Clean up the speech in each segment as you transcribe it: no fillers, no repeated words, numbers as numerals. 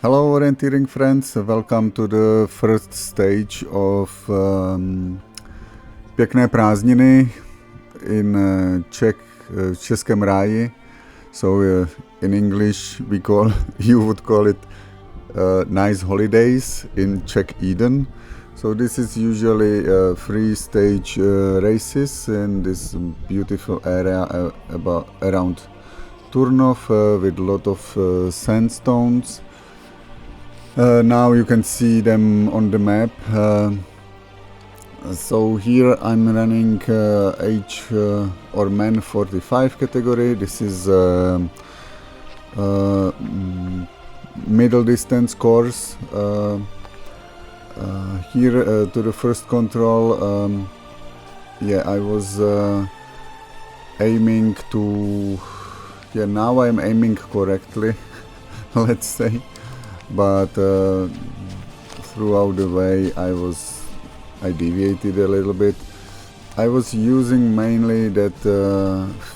Hello orienteering friends, welcome to the first stage of Pěkné Prázdniny in Českém ráji. So in English you would call it nice holidays in Czech Eden. So this is usually three stage races in this beautiful area around Turnov with a lot of sandstones. Now you can see them on the map. So here I'm running age or men 45 category. This is middle distance course. Here to the first control, I was aiming to, now I'm aiming correctly, let's say. But throughout the way I deviated a little bit. I was using mainly that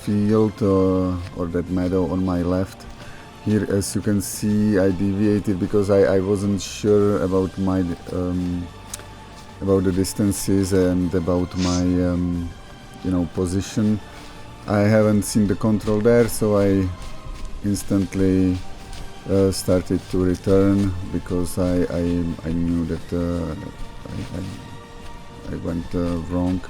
field or that meadow on my left. Here, as you can see, I deviated because I wasn't sure about my about the distances and about my position. I haven't seen the control there, so I instantly started to return because I knew that I went wrong.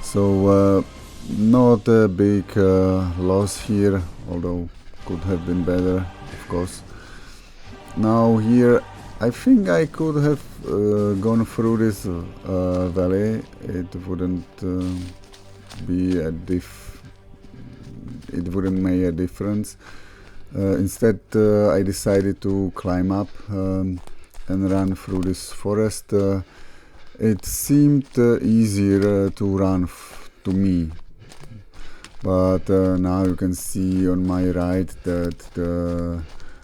So not a big loss here, although could have been better, of course. Now here I think I could have gone through this valley. It wouldn't it wouldn't make a difference. Instead, I decided to climb up and run through this forest. It seemed easier to run to me, but now you can see on my right that the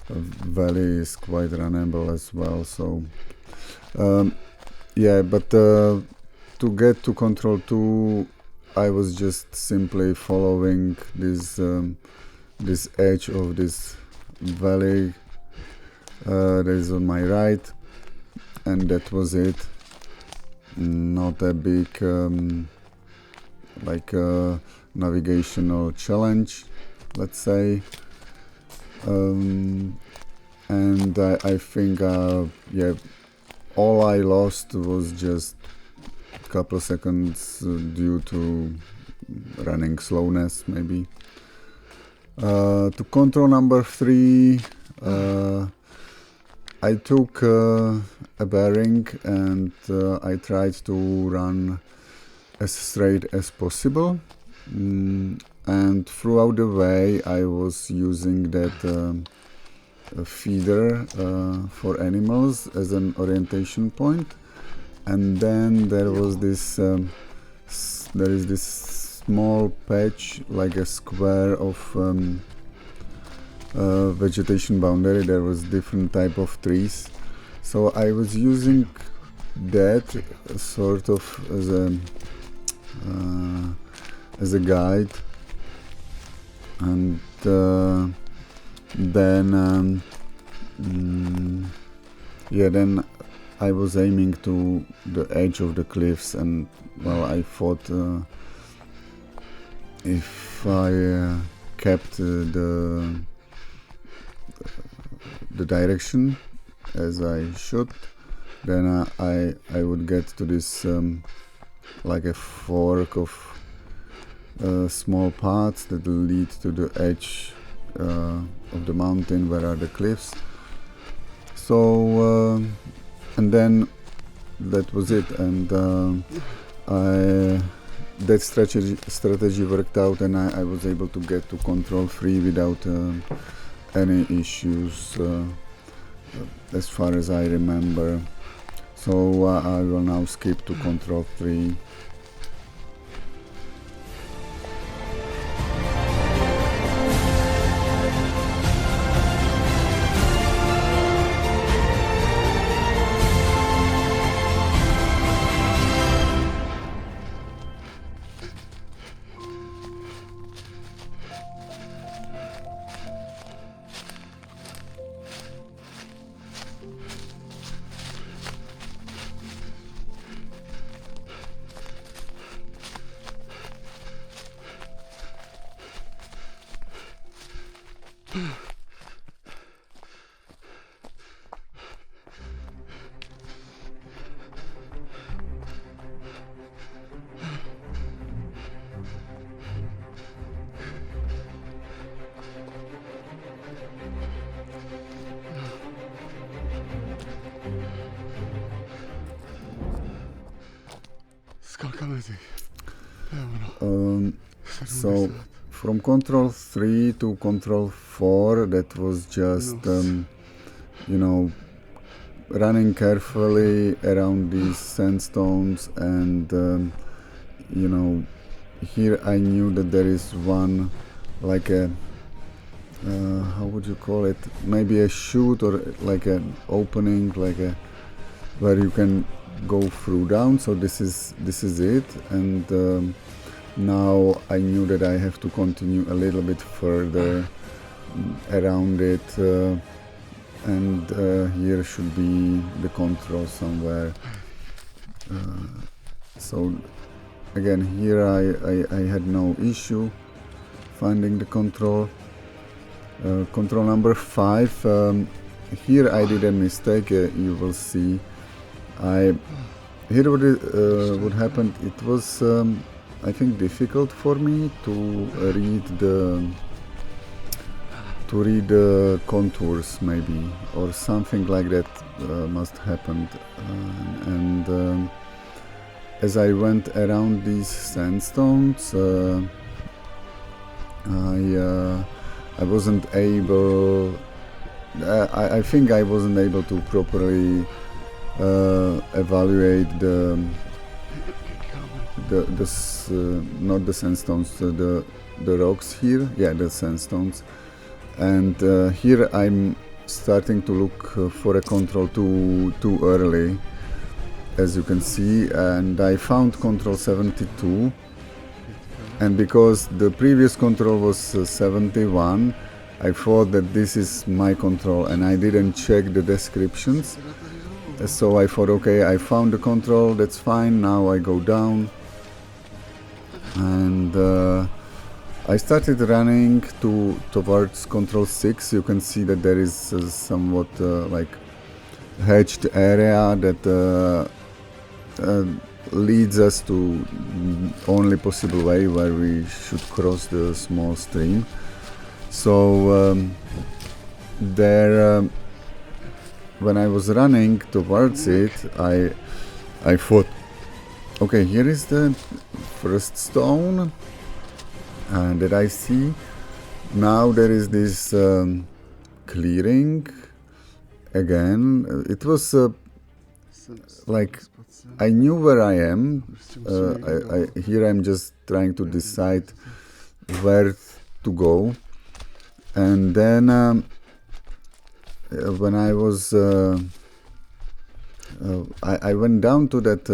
valley is quite runnable as well. So, but to get to control 2, I was just simply following this edge of this valley that is on my right, and that was it. Not a big navigational challenge, let's say. And I think all I lost was just a couple seconds due to running slowness, maybe. To control number 3, I took a bearing and I tried to run as straight as possible. And throughout the way I was using that feeder for animals as an orientation point. And then there was this, there is this small patch, like a square of vegetation boundary. There was different type of trees, so I was using that sort of as a guide, and then I was aiming to the edge of the cliffs, and I thought if I kept the direction as I should, then I would get to this like a fork of small paths that lead to the edge of the mountain where are the cliffs. So and then that was it, and that strategy worked out, and I was able to get to control 3 without any issues as far as I remember. So I will now skip to control 3. So from control 3 to control 4, that was just you know, running carefully around these sandstones, and you know, here I knew that there is one, like a how would you call it, maybe a chute or like an opening, like a where you can go through down. So this is it, and now I knew that I have to continue a little bit further around it, and here should be the control somewhere. So again, here I had no issue finding the control. Control number 5, here I did a mistake, you will see. Here what happened, it was I think difficult for me to read the contours, maybe, or something like that must happened, and as I went around these sandstones, I wasn't able, I think I wasn't able to properly evaluate not the sandstones, the rocks here, yeah, the sandstones, and here I'm starting to look for a control too early, as you can see, and I found control 72. And because the previous control was 71, I thought that this is my control, and I didn't check the descriptions. So I thought, okay, I found the control, that's fine, now I go down. And I started running towards control 6. You can see that there is somewhat like hedged area that leads us to only possible way where we should cross the small stream. So there, when I was running towards it, I thought, okay, here is the first stone that I see. Now there is this clearing again. It was like I knew where I am. Here I'm just trying to decide where to go, and then when I was I went down to that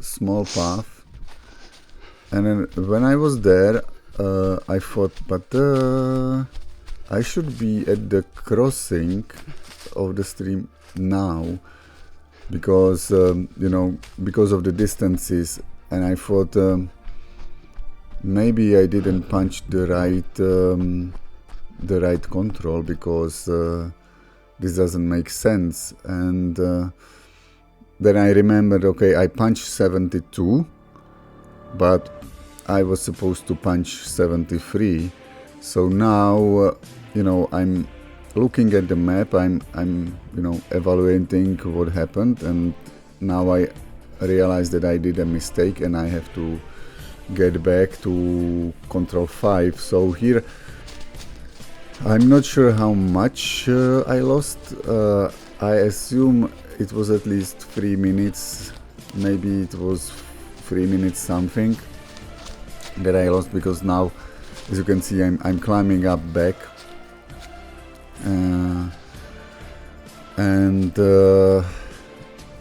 small path, and then when I was there, I thought, but I should be at the crossing of the stream now, because you know, because of the distances, and I thought maybe I didn't punch the right control, because this doesn't make sense. And then I remembered, okay, I punched 72, but I was supposed to punch 73. So now you know, I'm looking at the map, I'm you know, evaluating what happened, and now I realize that I did a mistake and I have to get back to control 5. So here I'm not sure how much I lost. I assume it was at least 3 minutes, maybe it was 3 minutes something that I lost, because now, as you can see, I'm climbing up back.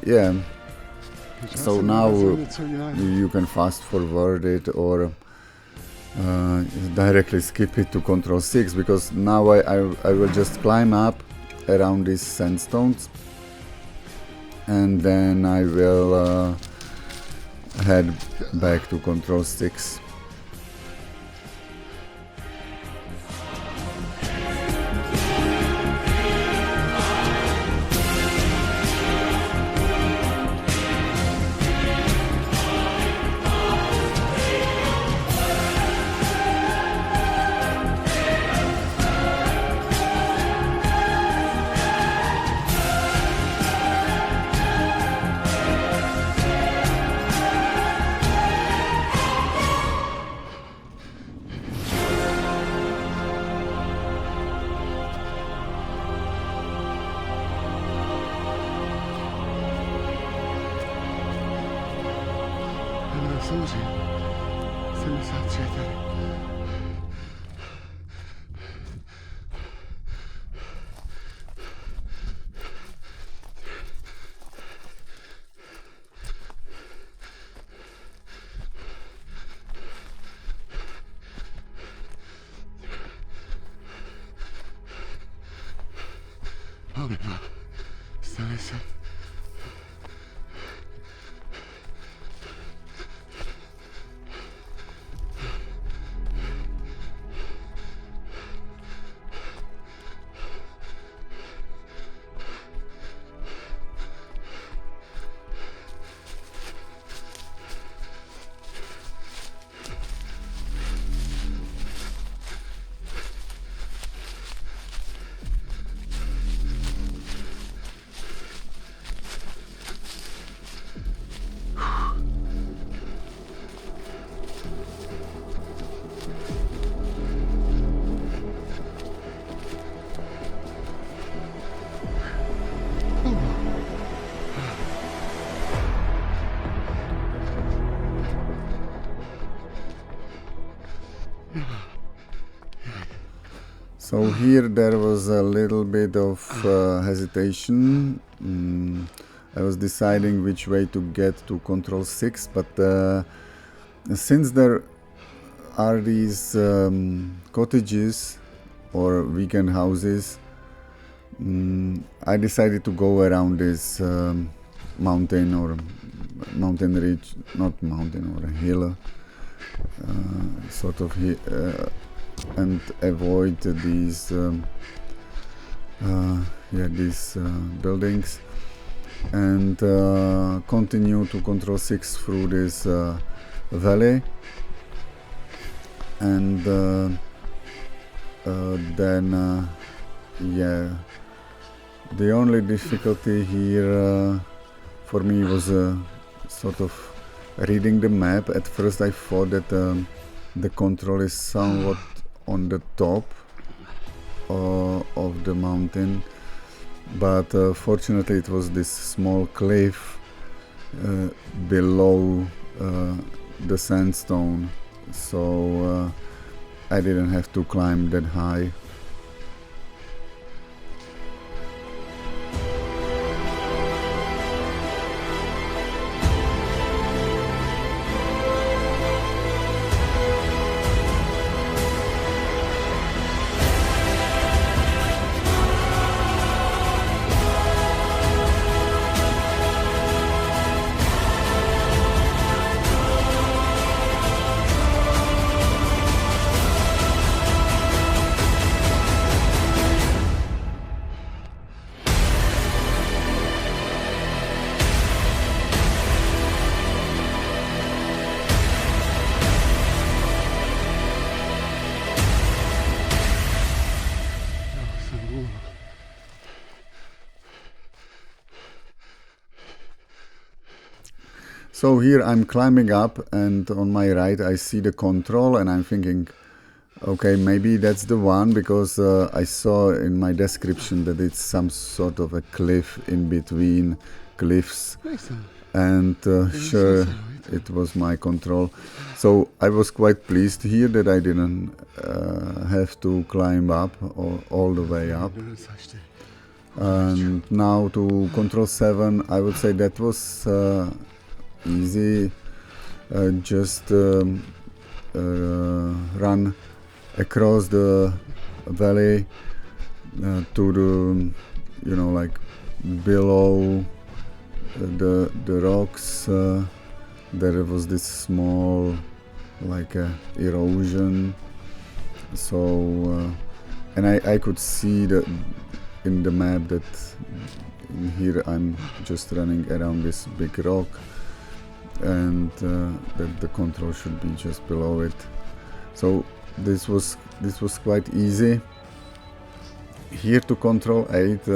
Yeah, so now you can fast forward it or directly skip it to control 6, because now I will just climb up around these sandstones, and then I will head back to control 6. samozřejmě. 73 tady. Dobre, stane sa. So here there was a little bit of hesitation. I was deciding which way to get to control 6, but since there are these cottages or weekend houses, I decided to go around this mountain or mountain ridge, not mountain, or a hill, sort of and avoid these these buildings, and continue to control 6 through this valley, and then the only difficulty here for me was sort of reading the map. At first I thought that the control is somewhat on the top of the mountain, but fortunately it was this small cliff below the sandstone, so I didn't have to climb that high. So here I'm climbing up, and on my right I see the control, and I'm thinking, okay, maybe that's the one, because I saw in my description that it's some sort of a cliff in between cliffs, and sure, it was my control. So I was quite pleased here that I didn't have to climb up all the way up. And now to control 7, I would say that was easy. Just run across the valley to the, like below the rocks. There was this small, like erosion. So and I could see in the map that here I'm just running around this big rock, and that the control should be just below it. So this was quite easy. Here to control 8,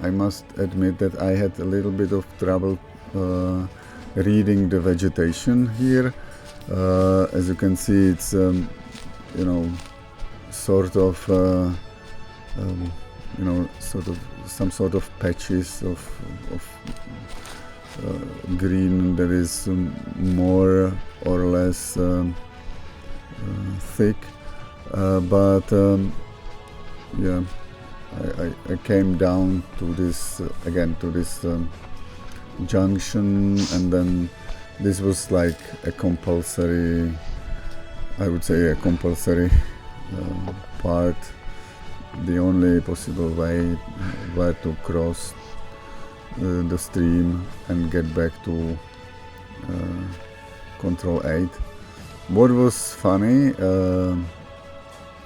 I must admit that I had a little bit of trouble reading the vegetation here. As you can see, it's sort of some sort of patches of green that is more or less thick, but yeah, I came down to this again to this junction, and then this was like a compulsory, I would say a compulsory part, the only possible way where to cross the stream and get back to Control 8. What was funny,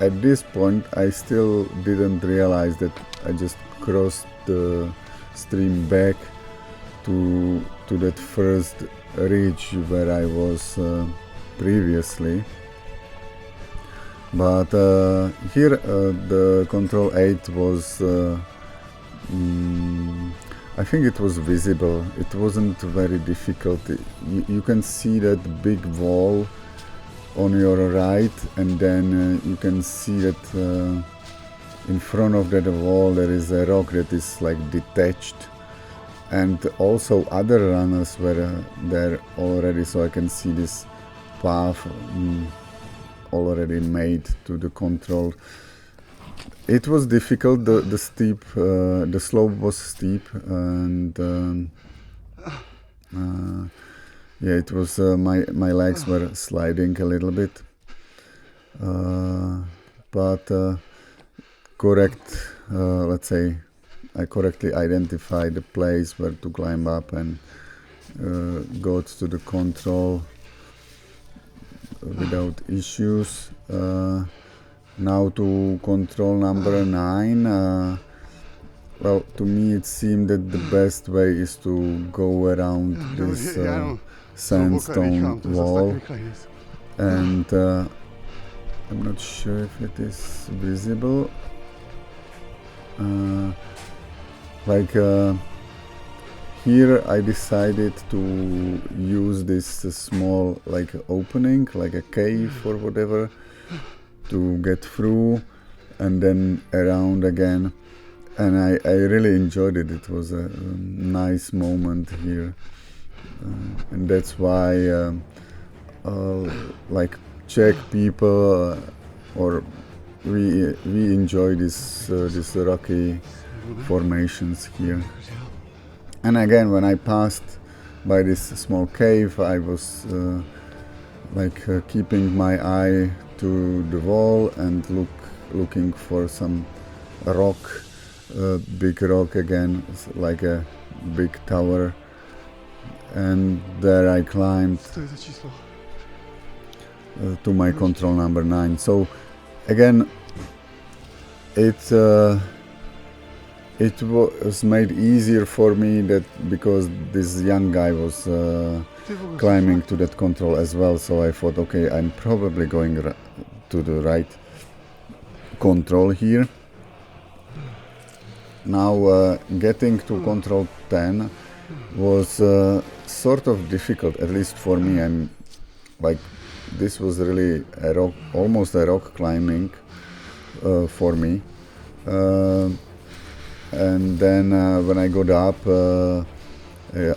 at this point I still didn't realize that I just crossed the stream back to that first ridge where I was previously. But here the Control 8 was I think it was visible. It wasn't very difficult. You can see that big wall on your right, and then you can see that in front of that wall there is a rock that is like detached, and also other runners were there already, so I can see this path already made to the control. It was difficult. The steep, the slope was steep, and yeah, it was my legs were sliding a little bit, but correct. Let's say I correctly identified the place where to climb up and got to the control without issues. Now to control number 9. Well, to me it seemed that the best way is to go around this sandstone wall, and I'm not sure if it is visible. Here I decided to use this small like opening, like a cave or whatever, to get through and then around again, and I really enjoyed it. It was a nice moment here, and that's why like Czech people or we enjoy this rocky formations here. And again, when I passed by this small cave, I was keeping my eye to the wall and looking for some rock, big rock again, like a big tower, and there I climbed to my control number 9. So again, it was made easier for me that because this young guy was climbing to that control as well, so I thought, okay, I'm probably going to the right control here. Now getting to control 10 was sort of difficult, at least for me. I'm like, this was really a rock, almost a rock climbing for me. And then when I got up,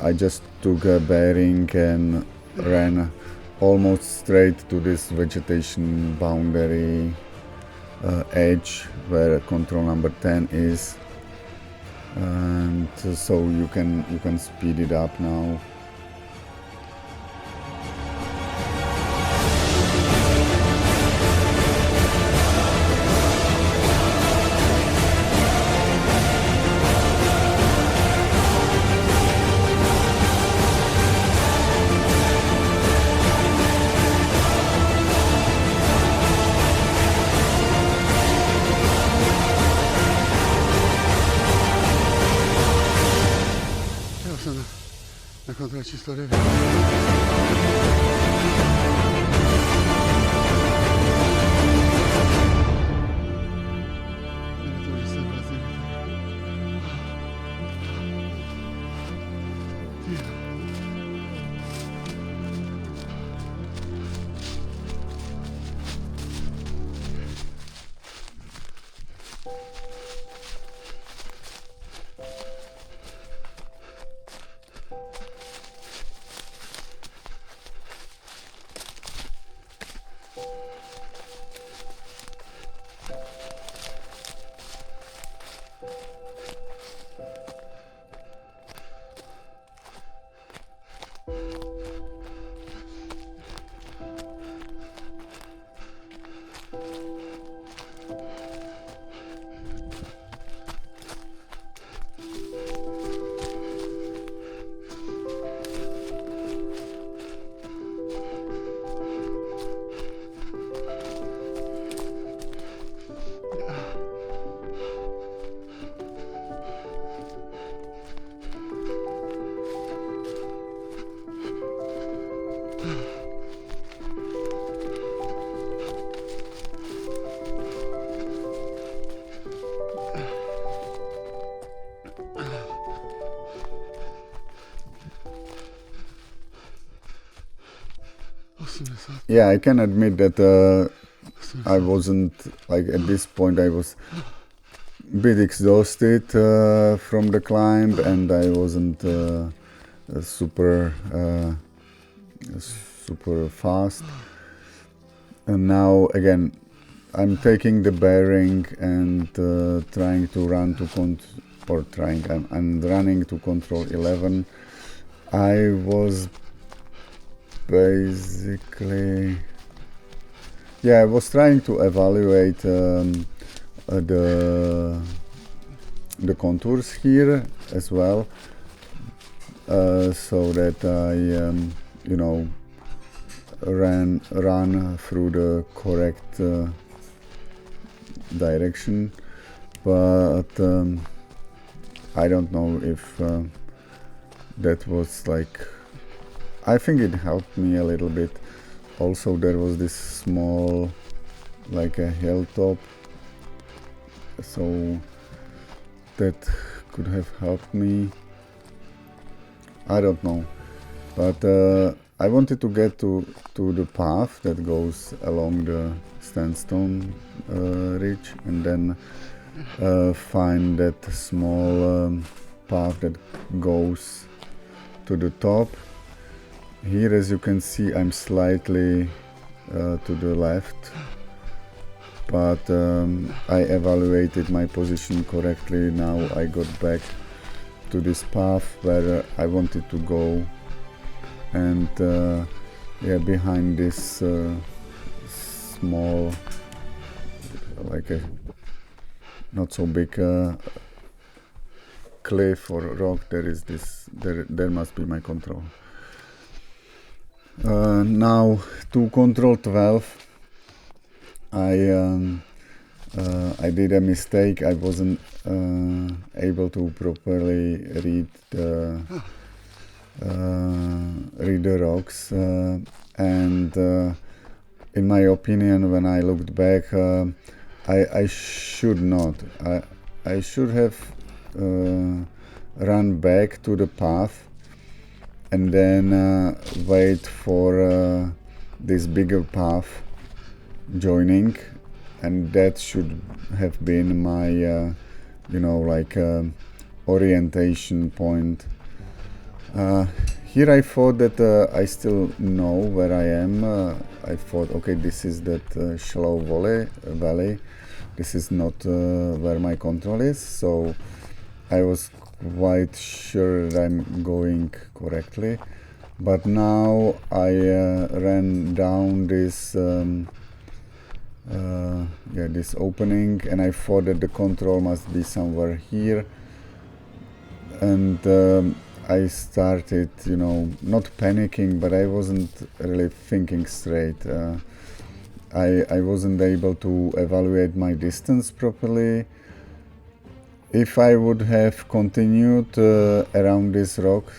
I just took a bearing and ran almost straight to this vegetation boundary edge where control number 10 is, and so you can speed it up now. Na kontrole číslo 9. Yeah, I can admit that I wasn't, like at this point I was a bit exhausted from the climb, and I wasn't super fast. And now again I'm taking the bearing and trying to run to I'm running to control 11. I was basically, yeah, I was trying to evaluate the contours here as well, so that I you know, run through the correct direction, but I don't know if that was like, I think it helped me a little bit. Also there was this small, like a hilltop, so that could have helped me. I don't know, but I wanted to get to the path that goes along the sandstone ridge, and then find that small path that goes to the top. Here, as you can see, I'm slightly to the left, but I evaluated my position correctly. Now I got back to this path where I wanted to go, and yeah, behind this small, like a not so big cliff or rock, there is this, there must be my control. Now to control 12, I did a mistake. I wasn't able to properly read the rocks, and in my opinion, when I looked back, I should not. I should have run back to the path and then wait for this bigger path joining, and that should have been my you know, like orientation point. Here I thought that I still know where I am. I thought, okay, this is that shallow valley. This is not where my control is, so I was quite sure that I'm going correctly. But now I ran down this this opening, and I thought that the control must be somewhere here, and I started, you know, not panicking, but I wasn't really thinking straight. I wasn't able to evaluate my distance properly. If I would have continued around this rock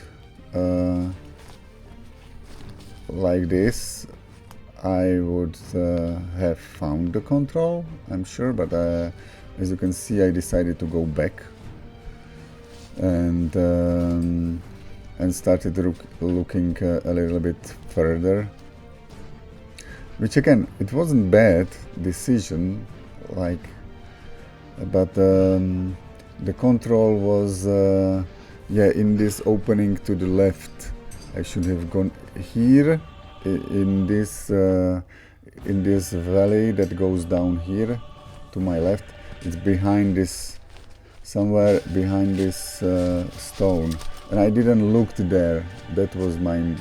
like this, I would have found the control, I'm sure, but as you can see, I decided to go back and started looking a little bit further, which again, it wasn't bad decision, like, but the control was yeah, in this opening to the left. I should have gone here in this valley that goes down here to my left. It's behind this, somewhere behind this stone, and I didn't look there. That was my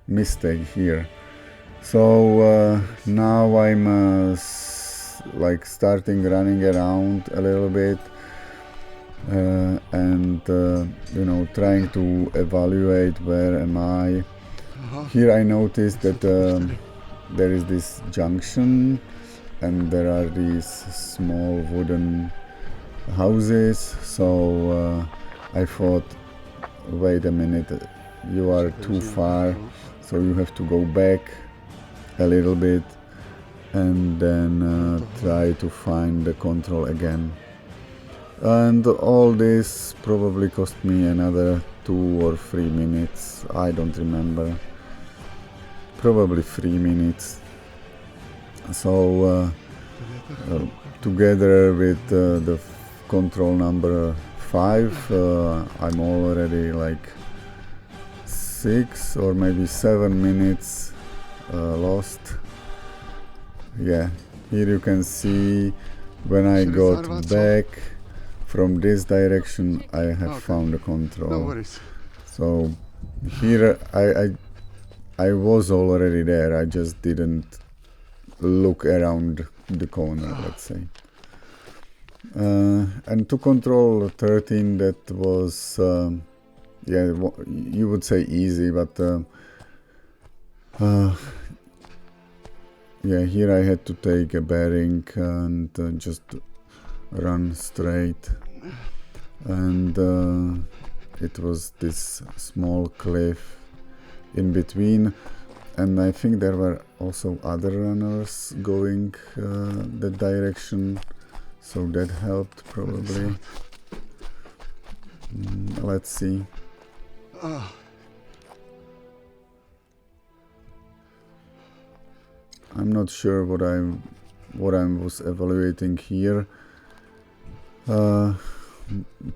mistake here. So now I'm like starting running around a little bit, and you know, trying to evaluate where am I. Here I noticed that there is this junction and there are these small wooden houses, so I thought, wait a minute, you are too far, so you have to go back a little bit and then try to find the control again. And all this probably cost me another 2 or 3 minutes, I don't remember, probably 3 minutes. So together with the control number 5, I'm already like 6 or maybe 7 minutes lost. Yeah, here you can see when I got back from this direction, I have found the control. No worries. So here I was already there, I just didn't look around the corner, let's say. And to control 13, that was, yeah, you would say easy, but yeah, here I had to take a bearing and just run straight. And it was this small cliff in between. And I think there were also other runners going that direction, so that helped probably. Let's see. I'm not sure what I was evaluating here.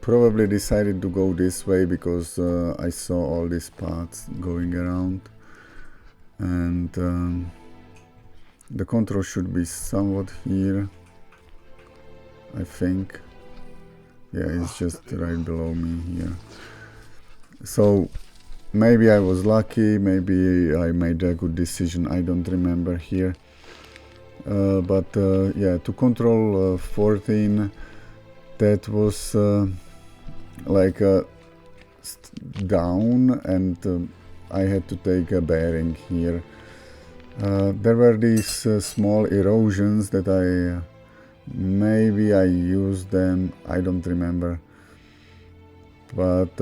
Probably decided to go this way because I saw all these paths going around. And the control should be somewhat here, I think. Yeah, it's just right below me here. So maybe I was lucky, maybe I made a good decision, I don't remember here. But yeah, to control 14, that was like down, and I had to take a bearing here. There were these small erosions that maybe I used them, I don't remember. But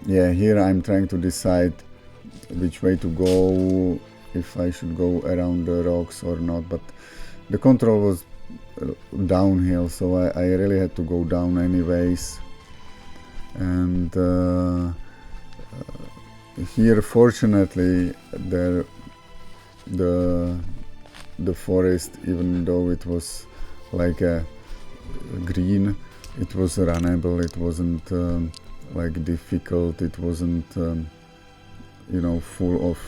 yeah, here I'm trying to decide which way to go, if I should go around the rocks or not, but the control was downhill, so I really had to go down anyways. And here, fortunately, the forest, even though it was like a green, it was runnable. It wasn't like difficult. It wasn't you know, full of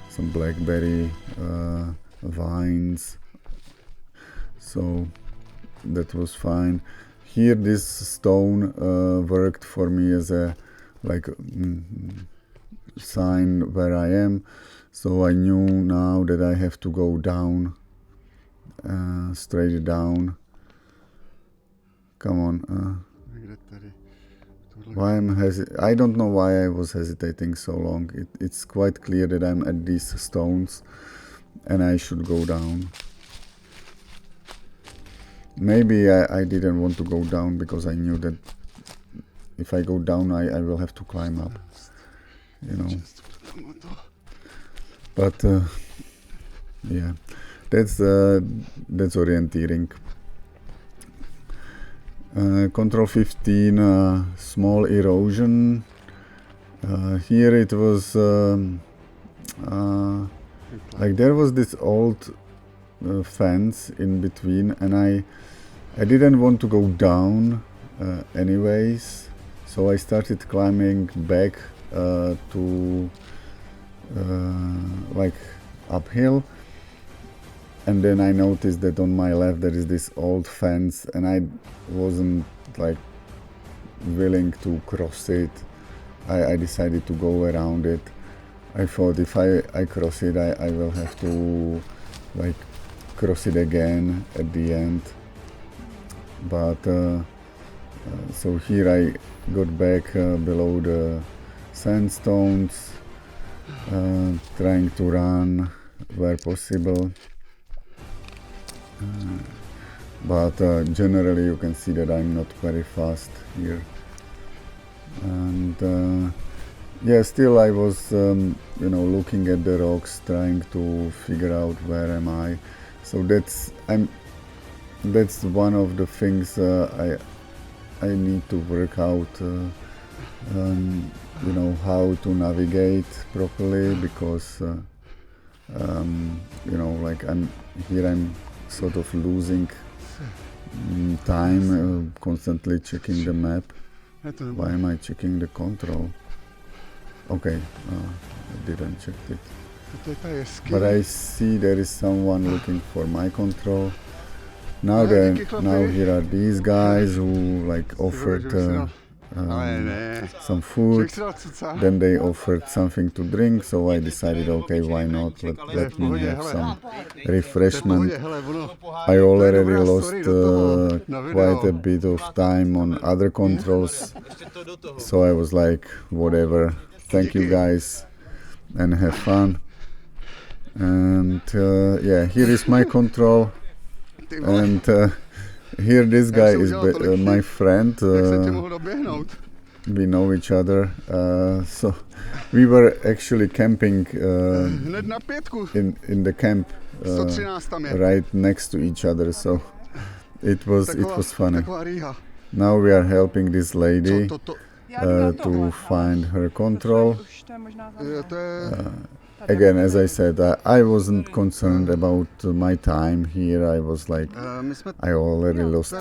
some blackberry vines. So that was fine. Here, this stone worked for me as a like sign where I am, so I knew now that I have to go down, straight down. Come on. Why I don't know why I was hesitating so long. It's quite clear that I'm at these stones and I should go down. Maybe I didn't want to go down because I knew that if I go down I will have to climb up, you know. But yeah, that's orienteering. Control 15, small erosion. Here it was like there was this old fence in between, and I didn't want to go down anyways, so I started climbing back to like uphill. And then I noticed that on my left there is this old fence, and I wasn't like willing to cross it. I decided to go around it. I thought if I cross it, I will have to like cross it again at the end. But So here I got back below the sandstones, trying to run where possible. But generally you can see that I'm not very fast here. And yeah, still I was looking at the rocks, trying to figure out where am I. So that's one of the things I need to work out, how to navigate properly, because like I'm sort of losing time, constantly checking the map. Why am I checking the control? Okay, I didn't check it. But I see there is someone looking for my control. Now here are these guys who like offered some food. Then they offered something to drink, so I decided, okay, why not? Let me have some refreshment. I already lost quite a bit of time on other controls, so I was like, whatever, thank you guys and have fun. And yeah, here is my control. And here this guy is my friend. We know each other. So we were actually camping in the camp right next to each other. So it was funny. Now we are helping this lady to find her control. Again, as I said, I wasn't concerned about my time here. I was like, I already lost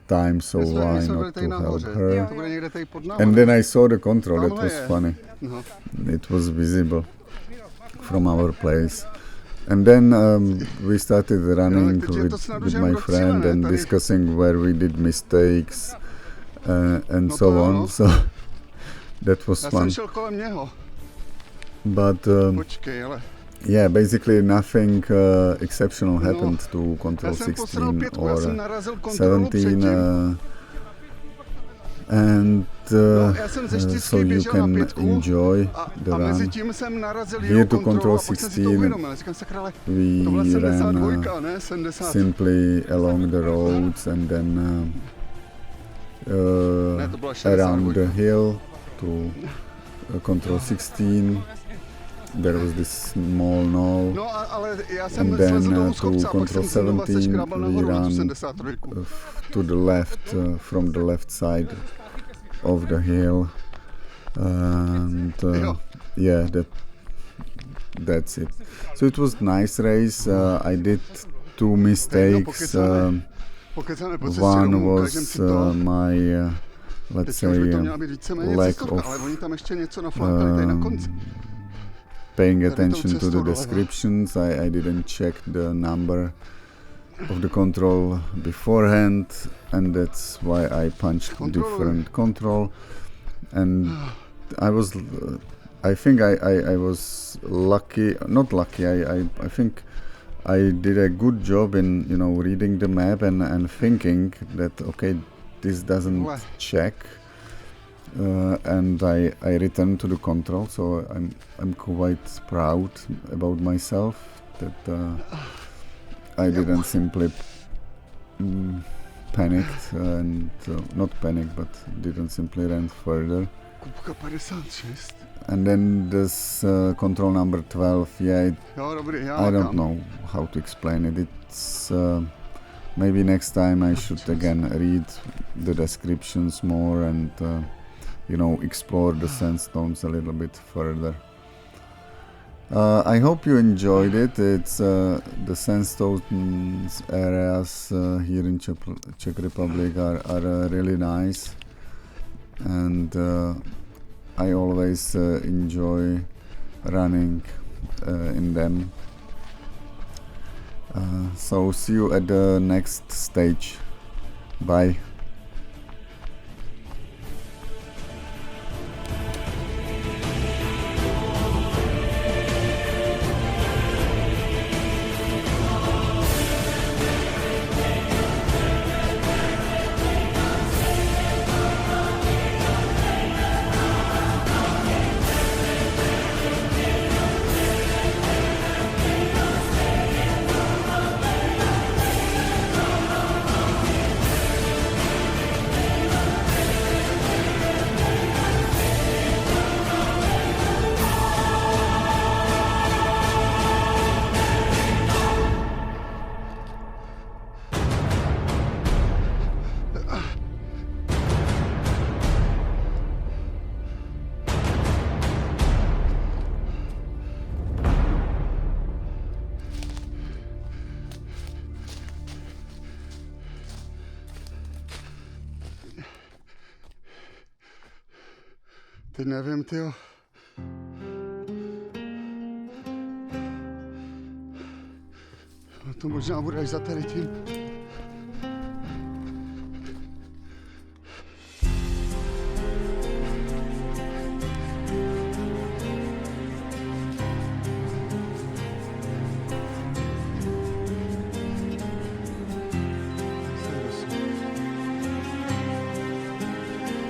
time, so why not to help her? And then I saw the control. That was funny. It was visible from our place. And then we started running with my friend and discussing where we did mistakes and so on. So that was fun. But yeah, basically nothing exceptional happened to Control 16 or 17, and so you can enjoy the run. Here to Control 16 we ran simply along the roads and then around the hill to Control 16. There was this small knoll, and then to Control 17 we ran to the left, from the left side of the hill, and yeah, that's it. So it was a nice race. I did two mistakes. One was my let's say lack of paying attention to the descriptions. I didn't check the number of the control beforehand, and that's why I punched different control. And I think I was lucky, not lucky, I think I did a good job in reading the map and thinking that okay, this doesn't check. And I returned to the control, so I'm quite proud about myself that I didn't simply panicked and not panic, but didn't simply run further. And then this control number 12, yeah, I don't know how to explain it. It's maybe next time I should again read the descriptions more and explore the sandstones a little bit further. I hope you enjoyed it. It's the sandstones areas here in Czech Republic are really nice, and I always enjoy running in them. So see you at the next stage. Bye. Teď nevím, tyjo. No to možná bude až za tady tím.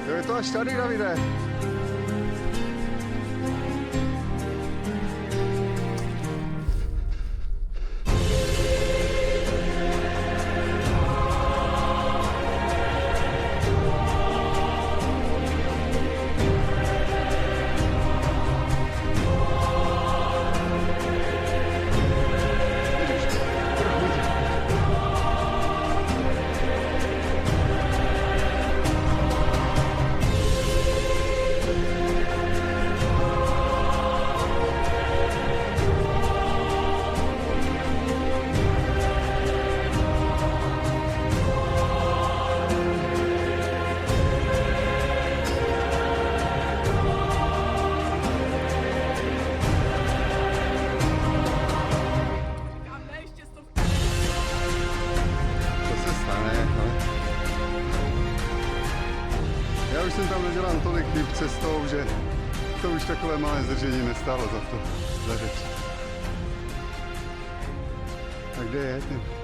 Jo, je to až tady, Davide. Já už jsem tam nedělal tolik chyb cestou, že to už takové malé zdržení nestálo za to, za řeč. Tak kde je ten?